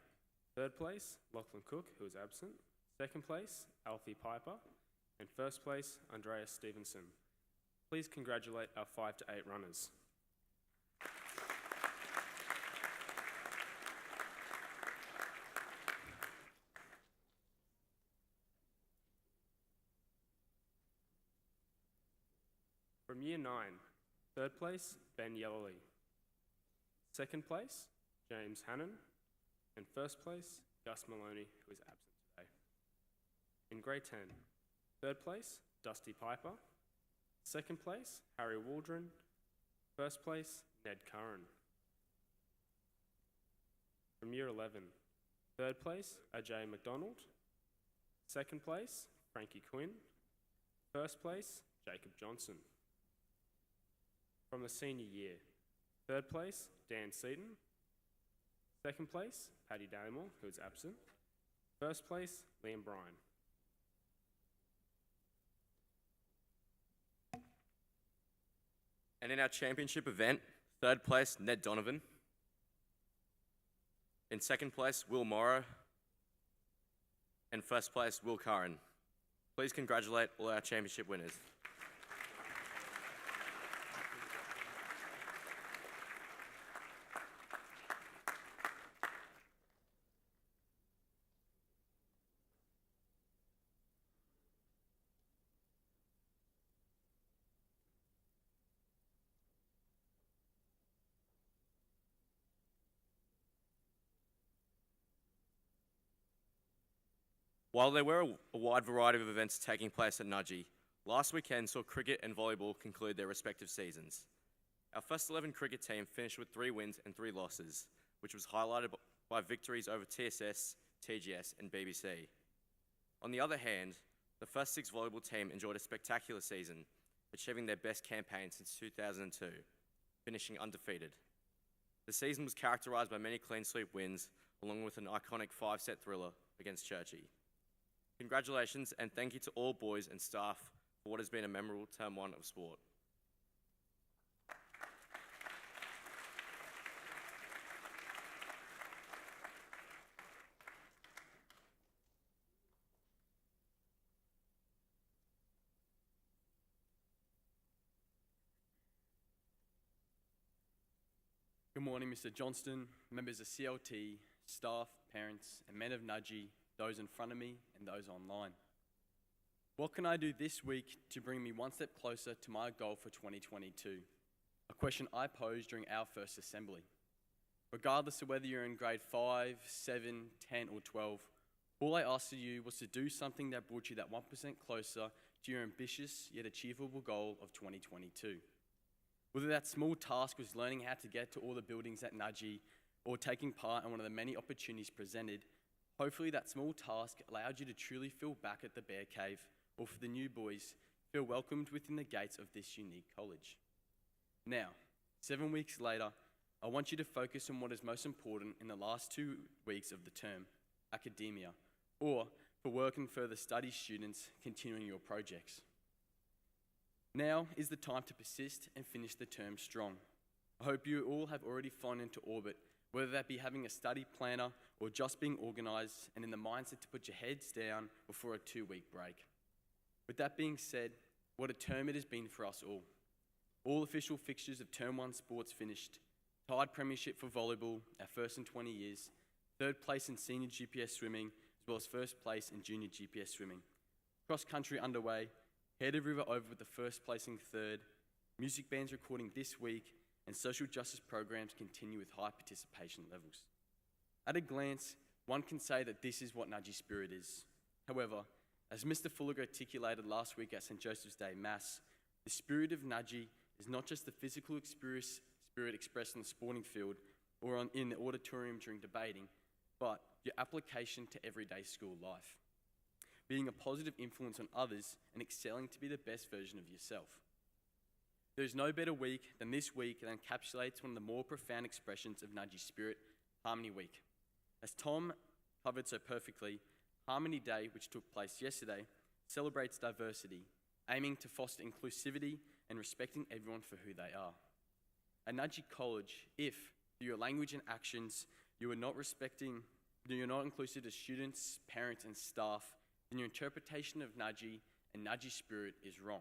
3rd place, Lachlan Cook, who is absent. 2nd place, Alfie Piper. And 1st place, Andreas Stevenson. Please congratulate our 5 to 8 runners. From Year 9, 3rd place, Ben Yellerly. 2nd place, James Hannon. And 1st place, Gus Maloney, who is absent today. In Grade 10, 3rd place, Dusty Piper. 2nd place, Harry Waldron. 1st place, Ned Curran. From Year 11, 3rd place, Ajay McDonald. 2nd place, Frankie Quinn. 1st place, Jacob Johnson. From the senior year, 3rd place, Dan Seaton. 2nd place, Paddy Damore, who is absent. 1st place, Liam Bryan. And in our championship event, 3rd place, Ned Donovan. In 2nd place, Will Morrow. And 1st place, Will Curran. Please congratulate all our championship winners. While there were a wide variety of events taking place at Nudgee, last weekend saw cricket and volleyball conclude their respective seasons. Our first 11 cricket team finished with 3 wins and 3 losses, which was highlighted by victories over TSS, TGS and BBC. On the other hand, the first 6 volleyball team enjoyed a spectacular season, achieving their best campaign since 2002, finishing undefeated. The season was characterised by many clean sweep wins, along with an iconic 5-set thriller against Churchie. Congratulations and thank you to all boys and staff for what has been a memorable Term 1 of sport. Good morning, Mr. Johnston, members of CLT, staff, parents, and men of Nudgee, those in front of me and those online. What can I do this week to bring me one step closer to my goal for 2022? A question I posed during our first assembly. Regardless of whether you're in grade 5, 7, 10, or 12, all I asked of you was to do something that brought you that 1% closer to your ambitious yet achievable goal of 2022. Whether that small task was learning how to get to all the buildings at Nudgee or taking part in one of the many opportunities presented, hopefully that small task allowed you to truly feel back at the Bear Cave, or for the new boys, feel welcomed within the gates of this unique college. Now, 7 weeks later, I want you to focus on what is most important in the last 2 weeks of the term, academia, or for work and further study students continuing your projects. Now is the time to persist and finish the term strong. I hope you all have already flown into orbit, whether that be having a study planner or just being organised and in the mindset to put your heads down before a 2-week break. With that being said, what a term it has been for us all. All official fixtures of Term 1 sports finished. Tied premiership for volleyball, our first in 20 years. 3rd place in senior GPS swimming, as well as 1st place in junior GPS swimming. Cross country underway, Head of River over with the first placing third, music bands recording this week, and social justice programs continue with high participation levels. At a glance, one can say that this is what Nudgy Spirit is. However, as Mr. Fuller articulated last week at St. Joseph's Day Mass, the spirit of Nudgy is not just the physical spirit expressed in the sporting field or in the auditorium during debating, but your application to everyday school life. Being a positive influence on others and excelling to be the best version of yourself. There is no better week than this week that encapsulates one of the more profound expressions of Nudgy Spirit, Harmony Week. As Tom covered so perfectly, Harmony Day, which took place yesterday, celebrates diversity, aiming to foster inclusivity and respecting everyone for who they are. At Nudgy College, if, through your language and actions, you are not inclusive to students, parents and staff, then your interpretation of Nudgy and Nudgy Spirit is wrong.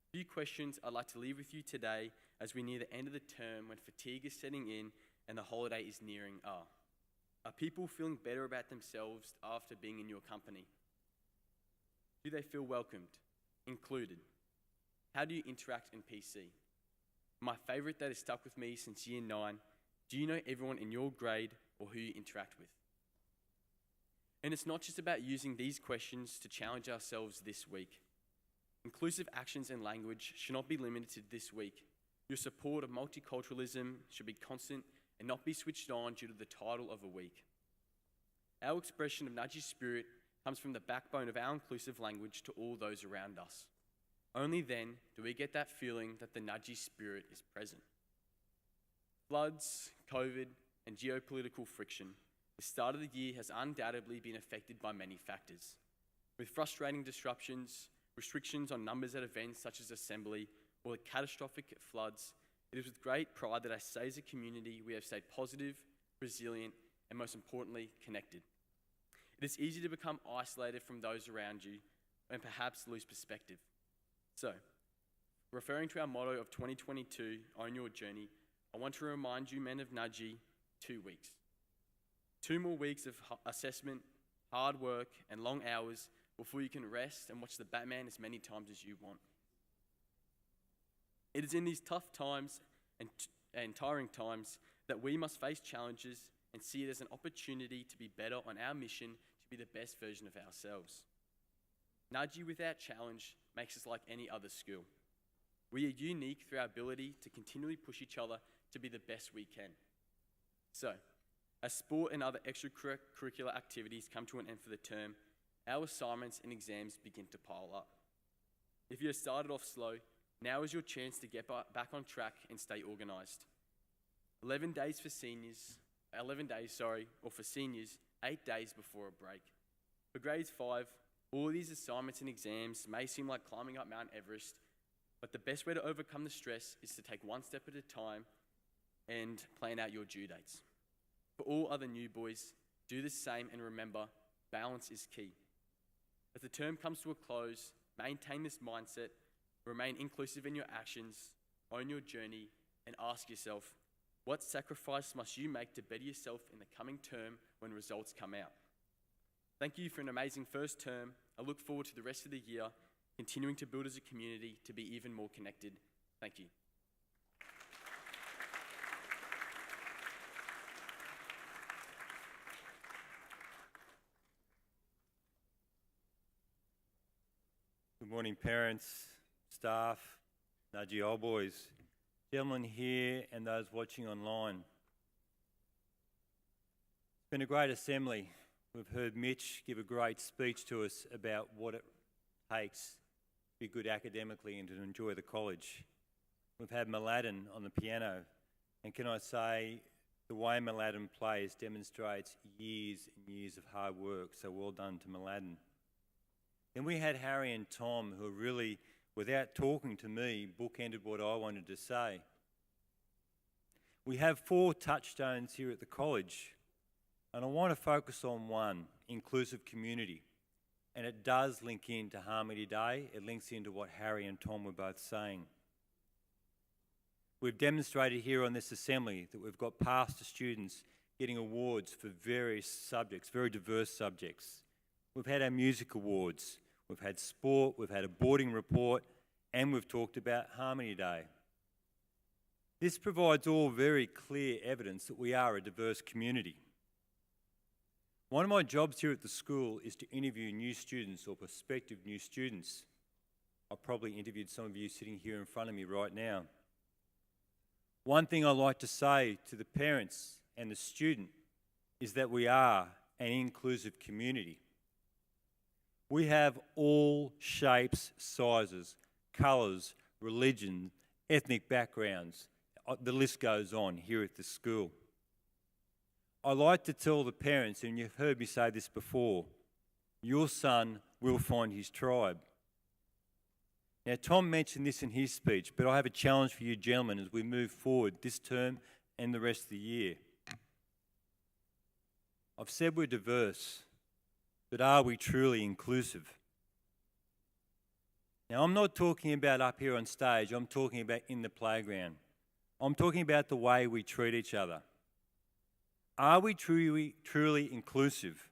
A few questions I'd like to leave with you today as we near the end of the term when fatigue is setting in and the holiday is nearing are people feeling better about themselves after being in your company? Do they feel welcomed, included? How do you interact in PC? My favourite that has stuck with me since year 9, do you know everyone in your grade or who you interact with? And it's not just about using these questions to challenge ourselves this week. Inclusive actions and language should not be limited to this week. Your support of multiculturalism should be constant and not be switched on due to the title of a week. Our expression of Nudgy Spirit comes from the backbone of our inclusive language to all those around us. Only then do we get that feeling that the Nudgy Spirit is present. Floods, COVID, and geopolitical friction, the start of the year has undoubtedly been affected by many factors. With frustrating disruptions, restrictions on numbers at events such as Assembly, or the catastrophic floods, it is with great pride that I say as a community we have stayed positive, resilient, and most importantly, connected. It is easy to become isolated from those around you and perhaps lose perspective. So, referring to our motto of 2022, Own Your Journey, I want to remind you, men of Nudgy, 2 weeks. 2 more weeks of assessment, hard work, and long hours before you can rest and watch the Batman as many times as you want. It is in these tough times and tiring times that we must face challenges and see it as an opportunity to be better on our mission to be the best version of ourselves. Nudgy without challenge makes us like any other school. We are unique through our ability to continually push each other to be the best we can. So, as sport and other extracurricular activities come to an end for the term, our assignments and exams begin to pile up. If you have started off slow, now is your chance to get back on track and stay organised. 11 days, or for seniors, 8 days before a break. For grades 5, all these assignments and exams may seem like climbing up Mount Everest, but the best way to overcome the stress is to take one step at a time and plan out your due dates. For all other new boys, do the same and remember, balance is key. As the term comes to a close, maintain this mindset, remain inclusive in your actions, own your journey, and ask yourself, what sacrifice must you make to better yourself in the coming term when results come out? Thank you for an amazing first term. I look forward to the rest of the year, continuing to build as a community to be even more connected. Thank you. Good morning, parents, staff, Nudgy old boys, gentlemen here and those watching online. It's been a great assembly. We've heard Mitch give a great speech to us about what it takes to be good academically and to enjoy the college. We've had Mladen on the piano, and can I say, the way Mladen plays demonstrates years and years of hard work, so well done to Mladen. Then we had Harry and Tom, who really, without talking to me, bookended what I wanted to say. We have 4 touchstones here at the college, and I want to focus on one, inclusive community. And it does link into Harmony Day. It links into what Harry and Tom were both saying. We've demonstrated here on this assembly that we've got pastor students getting awards for various subjects, very diverse subjects. We've had our music awards. we've had sport, we've had a boarding report, and we've talked about Harmony Day. This provides all very clear evidence that we are a diverse community. One of my jobs here at the school is to interview new students or prospective new students. I've probably interviewed some of you sitting here in front of me right now. One thing I like to say to the parents and the student is that we are an inclusive community. We have all shapes, sizes, colours, religion, ethnic backgrounds. The list goes on here at the school. I like to tell the parents, and you've heard me say this before, your son will find his tribe. Now, Tom mentioned this in his speech, but I have a challenge for you gentlemen as we move forward this term and the rest of the year. I've said we're diverse, but are we truly inclusive? Now, I'm not talking about up here on stage, I'm talking about in the playground. I'm talking about the way we treat each other. Are we truly inclusive,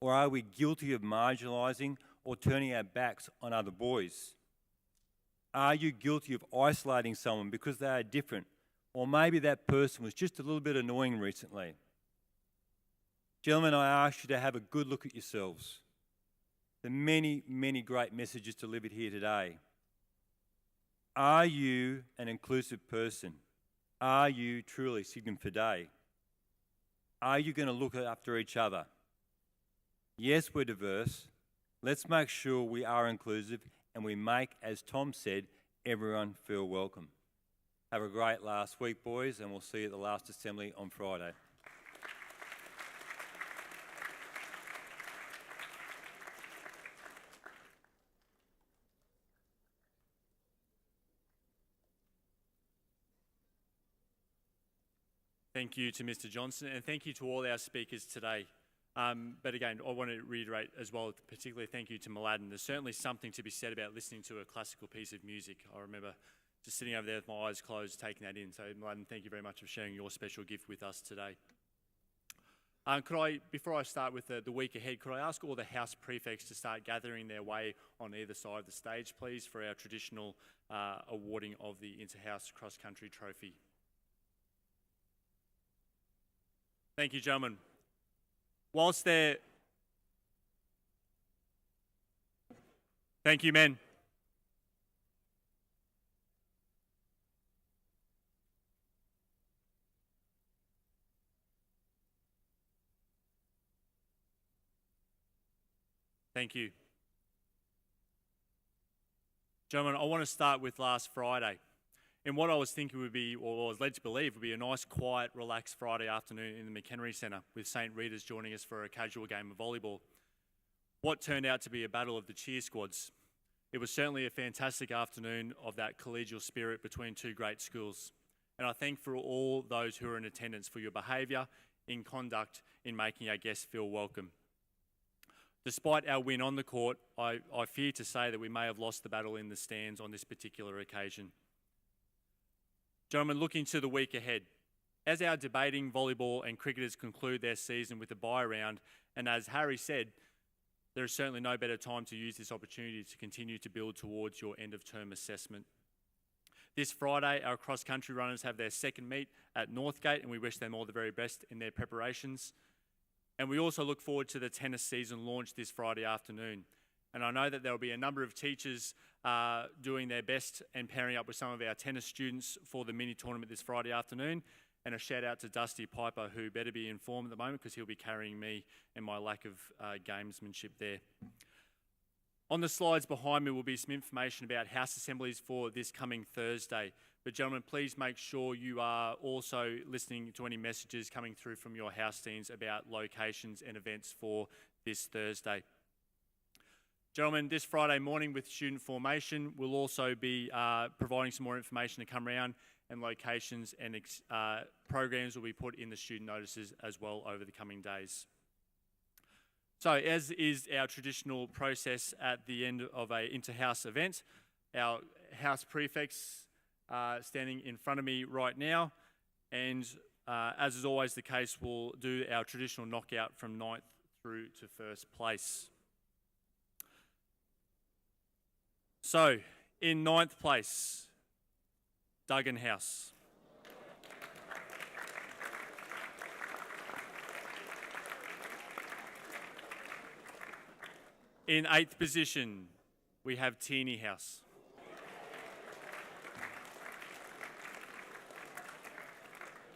or are we guilty of marginalising or turning our backs on other boys? Are you guilty of isolating someone because they are different, or maybe that person was just a little bit annoying recently? Gentlemen, I ask you to have a good look at yourselves. The many, many great messages delivered here today. Are you an inclusive person? Are you truly Signum Fidei? Are you going to look after each other? Yes, we're diverse. Let's make sure we are inclusive and we make, as Tom said, everyone feel welcome. Have a great last week, boys, and we'll see you at the last assembly on Friday. Thank you to Mr. Johnston, and thank you to all our speakers today. But again, I want to reiterate as well, particularly thank you to Mladen. There's certainly something to be said about listening to a classical piece of music. I remember just sitting over there with my eyes closed, taking that in. So Mladen, thank you very much for sharing your special gift with us today. Before I start with the week ahead, could I ask all the house prefects to start gathering their way on either side of the stage, please, for our traditional awarding of the Inter-House Cross Country Trophy. Thank you, gentlemen. Whilst they're... Thank you, men. Thank you. Gentlemen, I want to start with last Friday. And what I was thinking would be, or I was led to believe, would be a nice, quiet, relaxed Friday afternoon in the McHenry Centre with St Rita's joining us for a casual game of volleyball. What turned out to be a battle of the cheer squads. It was certainly a fantastic afternoon of that collegial spirit between two great schools. And I thank for all those who are in attendance for your behaviour, in conduct, in making our guests feel welcome. Despite our win on the court, I fear to say that we may have lost the battle in the stands on this particular occasion. Gentlemen, looking to the week ahead, as our debating volleyball and cricketers conclude their season with a bye round, and as Harry said, there is certainly no better time to use this opportunity to continue to build towards your end-of-term assessment. This Friday, our cross-country runners have their second meet at Northgate, and we wish them all the very best in their preparations. And we also look forward to the tennis season launch this Friday afternoon. And I know that there will be a number of teachers doing their best and pairing up with some of our tennis students for the mini tournament this Friday afternoon. And a shout out to Dusty Piper, who better be informed at the moment because he'll be carrying me and my lack of gamesmanship there. On the slides behind me will be some information about house assemblies for this coming Thursday. But gentlemen, please make sure you are also listening to any messages coming through from your house teams about locations and events for this Thursday. Gentlemen, this Friday morning with student formation, we'll also be providing some more information to come around, and locations and programs will be put in the student notices as well over the coming days. So, as is our traditional process at the end of an inter-house event, our house prefects are standing in front of me right now, and as is always the case, we'll do our traditional knockout from 9th through to first place. So, in ninth place, Duggan House. In eighth position, we have Tierney House.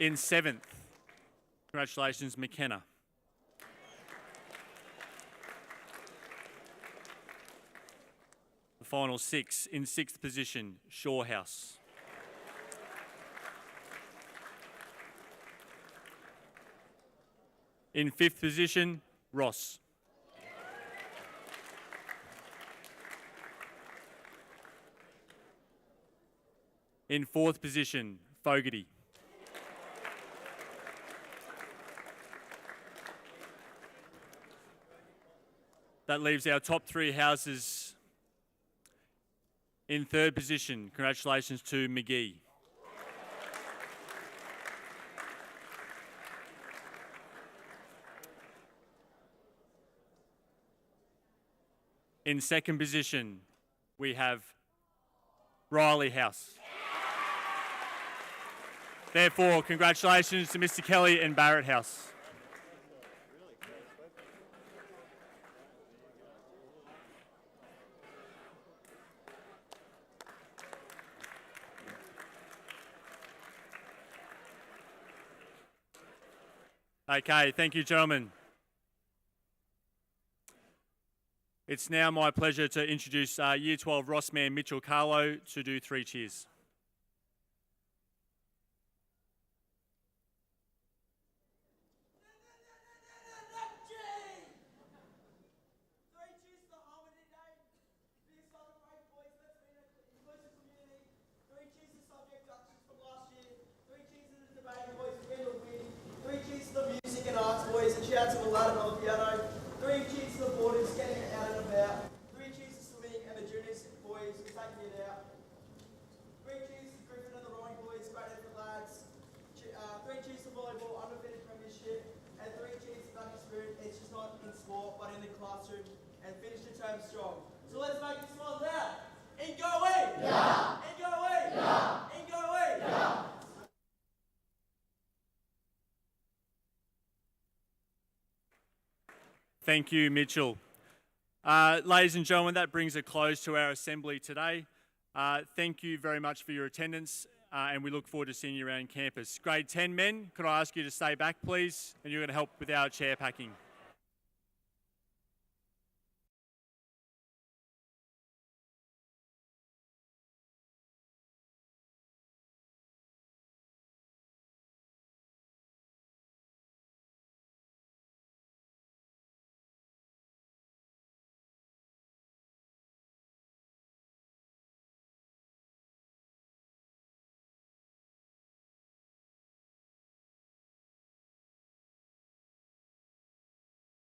In seventh, congratulations, McKenna. The final six, in sixth position, Shaw House. In fifth position, Ross. In fourth position, Fogarty. That leaves our top three houses in third position. Congratulations to McGee. In second position, we have Riley House. Therefore, congratulations to Mr. Kelly and Barrett House. Okay, thank you, gentlemen. It's now my pleasure to introduce Year 12 Rossman Mitchell Carlo to do 3 cheers. Shout to Meladen on the piano. 3 cheers to the boarders getting it out and about. 3 cheers to swimming and the juniors boys for taking it out. 3 cheers to Griffin and the rowing boys, great effort lads. 3 cheers to volleyball, undefeated premiership. And 3 cheers to Duncan Spirit, it's just not in sport but in the classroom. And finish the term strong. So let's make it smile loud. And go away! Yeah! And go away! Yeah! And go away! Yeah! Thank you, Mitchell. Ladies and gentlemen, that brings a close to our assembly today. Thank you very much for your attendance, and we look forward to seeing you around campus. Grade 10 men, could I ask you to stay back, please? And you're going to help with our chair packing.